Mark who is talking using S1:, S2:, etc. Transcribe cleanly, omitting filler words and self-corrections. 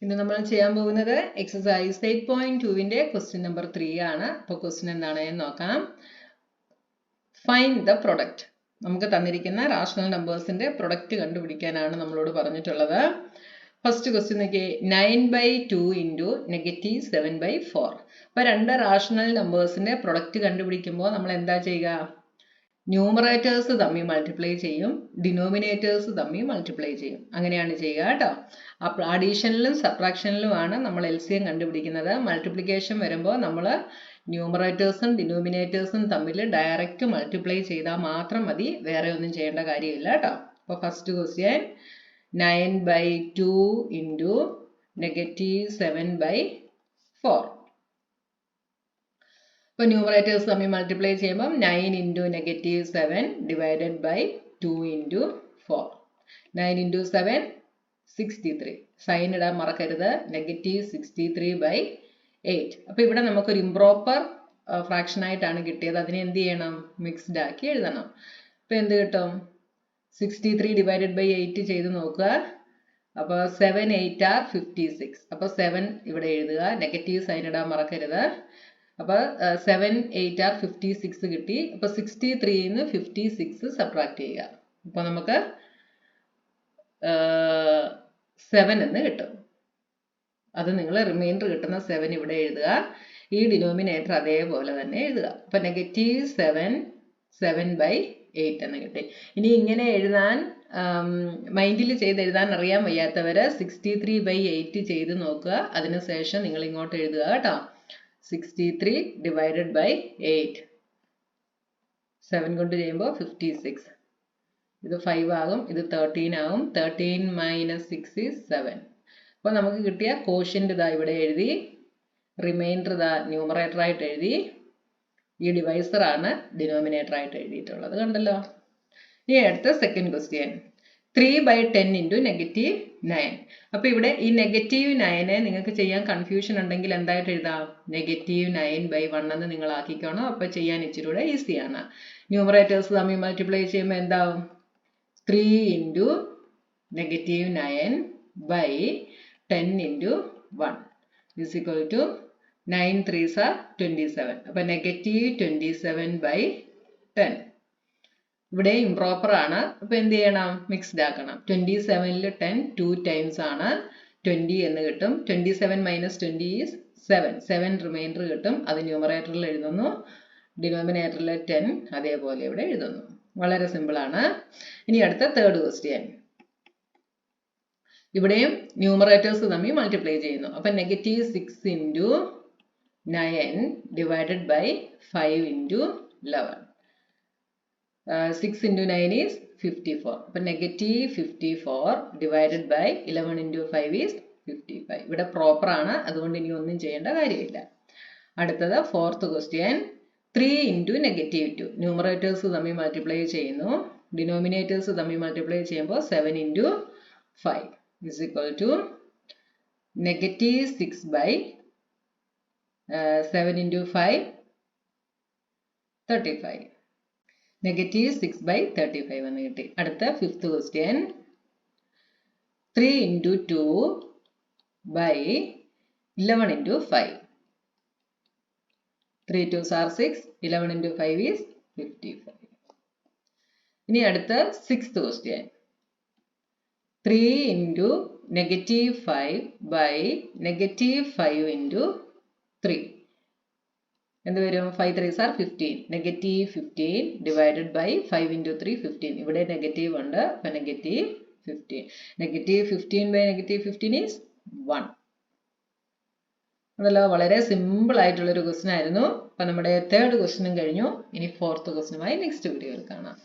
S1: ഇന്ന് നമ്മൾ ചെയ്യാൻ പോകുന്നത് എക്സസൈസ് 8.2 ക്വസ്റ്റ്യൻ നമ്പർ 3 ആണ്. അപ്പോൾ ക്വസ്റ്റ്യൻ എന്താണെന്ന് നോക്കാം. Find the product. നമുക്ക് തന്നിരിക്കുന്ന റാഷണൽ നമ്പേഴ്സിന്റെ പ്രൊഡക്റ്റ് കണ്ടുപിടിക്കാനാണ് നമ്മളോട് പറഞ്ഞിട്ടുള്ളത്. ഫസ്റ്റ് ക്വസ്റ്റ്യൻ നോക്കിയേ, 9/2 ഇൻറ്റു -7/4. അപ്പോൾ രണ്ട് റാഷണൽ നമ്പേഴ്സിന്റെ പ്രൊഡക്റ്റ് കണ്ടുപിടിക്കുമ്പോൾ നമ്മൾ എന്താ ചെയ്യുക? ന്യൂമറേറ്റേഴ്സ് തമ്മിൽ മൾട്ടിപ്ലൈ ചെയ്യും, ഡിനോമിനേറ്റേഴ്സ് തമ്മിൽ മൾട്ടിപ്ലൈ ചെയ്യും. അങ്ങനെയാണ് ചെയ്യുക കേട്ടോ. അപ്പോൾ അഡീഷനിലും സബ്ട്രാക്ഷനിലുമാണ് നമ്മൾ LCM കണ്ടുപിടിക്കുന്നത്. മൾട്ടിപ്ലിക്കേഷൻ വരുമ്പോൾ നമ്മൾ ന്യൂമറേറ്റേഴ്സും ഡിനോമിനേറ്റേഴ്സും തമ്മിൽ ഡയറക്റ്റ് മൾട്ടിപ്ലൈ ചെയ്താൽ മാത്രം മതി, വേറെ ഒന്നും ചെയ്യേണ്ട കാര്യമില്ല കേട്ടോ. അപ്പോൾ ഫസ്റ്റ് ക്വസ്റ്റ്യൻ 9/2 ഇൻറ്റു -7/4. ഇപ്പോൾ ന്യൂമറേറ്റേഴ്സ് തമ്മിൽ മൾട്ടിപ്ലൈ ചെയ്യുമ്പം 9 into -7 divided by 2 into 4. 9 into 7 63. Sign ഇടാൻ മറക്കരുത്. -63/8. അപ്പോൾ ഇവിടെ നമുക്കൊരു ഇംപ്രോപ്പർ ഫ്രാക്ഷൻ ആയിട്ടാണ് കിട്ടിയത്. അതിനെ എന്ത് ചെയ്യണം? മിക്സ്ഡ് ആക്കി എഴുതണം. അപ്പോൾ എന്ത് കിട്ടും? 63 ഡിവൈഡഡ് ബൈ 8 ചെയ്ത് നോക്കുക. അപ്പോൾ 7 8 are 56. അപ്പോൾ 7 ഇവിടെ എഴുതുക, നെഗറ്റീവ് സൈൻ ഇടാൻ മറക്കരുത്. അപ്പോൾ 7 8 are 56 കിട്ടി. അപ്പോൾ 63ൽ നിന്ന് 56 സബ്ട്രാക്ട് ചെയ്യുക. അപ്പോൾ നമുക്ക് 7 എന്ന് കിട്ടും. അത് നിങ്ങൾ റിമൈൻഡർ കിട്ടുന്ന 7 ഇവിടെ എഴുതുക. ഈ ഡിനോമിനേറ്റർ അതേപോലെ തന്നെ എഴുതുക. അപ്പോൾ -7/8 എന്ന് കിട്ടി. ഇനി ഇങ്ങനെ എഴുതാൻ മൈൻഡിൽ ചെയ്ത് എഴുതാൻ അറിയാൻ വയ്യാത്തവർ 63/8 ചെയ്ത് നോക്കുക. അതിനുശേഷം നിങ്ങൾ ഇങ്ങോട്ട് എഴുതുക കേട്ടോ. 63 ഡിവൈഡഡ് ബൈ 8. 7 കൊണ്ട് ചെയ്യുമ്പോൾ 56. ഇത് 5 ആകും, ഇത് 13 ആകും. 13 - 6 is 7. അപ്പോൾ നമുക്ക് കിട്ടിയ കോഷ്യൻ്റ് ഇതാ ഇവിടെ എഴുതി, റിമൈൻഡർ ഇതാ ന്യൂമറേറ്റർ ആയിട്ട് എഴുതി, ഈ ഡിവൈസർ ആണ് ഡിനോമിനേറ്റർ ആയിട്ട് എഴുതിയിട്ടുള്ളത്. കണ്ടല്ലോ. ഇനി അടുത്ത സെക്കൻഡ് ക്വസ്റ്റ്യൻ 3/10 ഇൻറ്റു -9. അപ്പോൾ ഇവിടെ ഈ -9 നിങ്ങൾക്ക് ചെയ്യാൻ കൺഫ്യൂഷൻ ഉണ്ടെങ്കിൽ എന്തായിട്ട് എഴുതാം? -9/1 എന്ന് നിങ്ങൾ ആക്കിക്കണം. അപ്പോൾ ചെയ്യാൻ ഇച്ചിരി കൂടെ ഈസിയാണ്. ന്യൂമറേറ്റേഴ്സ് തമ്മിൽ മൾട്ടിപ്ലൈ ചെയ്യുമ്പോൾ എന്താവും? 3 into -9/10 into 1 is equal to 9 3s are 27. അപ്പോൾ -27/10. ഇവിടെ ഇംപ്രോപ്പർ ആണ്. അപ്പോൾ എന്ത് ചെയ്യണം? മിക്സ്ഡ് ആക്കണം. 27ൽ 10 2 ടൈംസ് ആണ്, 20 എന്ന് കിട്ടും. 27 - 20 is 7. 7 റിമൈൻഡർ കിട്ടും. അത് ന്യൂമറേറ്ററിൽ എഴുതുന്നു, ഡിനോമിനേറ്ററിൽ 10 അതേപോലെ ഇവിടെ എഴുതുന്നു. വളരെ സിമ്പിൾ ആണ്. ഇനി അടുത്ത തേർഡ് ക്വസ്റ്റ്യൻ. ഇവിടെയും ന്യൂമറേറ്റേഴ്സ് തമ്മിൽ മൾട്ടിപ്ലൈ ചെയ്യുന്നു. അപ്പം -6 into 9 divided by 5 into 11. 6 into 9 is 54. അപ്പം -54 ഡിവൈഡഡ് ബൈ 11 ഇൻറ്റു 5 is 55. ഇവിടെ പ്രോപ്പർ ആണ്, അതുകൊണ്ട് ഇനി ഒന്നും ചെയ്യേണ്ട കാര്യമില്ല. അടുത്തത് ഫോർത്ത് ക്വസ്റ്റ്യൻ 3 ഇൻറ്റു -2. ന്യൂമറേറ്റേഴ്സ് തമ്മിൽ മൾട്ടിപ്ലൈ ചെയ്യുന്നു, ഡിനോമിനേറ്റേഴ്സ് തമ്മിൽ മൾട്ടിപ്ലൈ ചെയ്യുമ്പോൾ 7 into 5 is equal to -6/7 into 5 35. -6/35 എന്ന് കിട്ടി. അടുത്ത fifth question 3 into 2/11 into 5. 3 2s are 6. 11 into 5 is 55. ഇനി അടുത്ത സിക്സ്ത് ക്വസ്റ്റ്യൻ 3 ഇൻറ്റു -5/5 ഇൻറ്റു 3. എന്ത് വരും? 5 3s are 15. -15 divided by 5 into 3 15. ഇവിടെ നെഗറ്റീവ് ഉണ്ട്, അപ്പം -15. -15/-15 is 1. അതല്ലോ, വളരെ സിമ്പിൾ ആയിട്ടുള്ളൊരു ക്വസ്റ്റ്യൻ ആയിരുന്നു. അപ്പം നമ്മുടെ തേർഡ് ക്വസ്റ്റ്യനും കഴിഞ്ഞു. ഇനി ഫോർത്ത് ക്വസ്റ്റ്യനുമായി നെക്സ്റ്റ് വീഡിയോയിൽ കാണാം.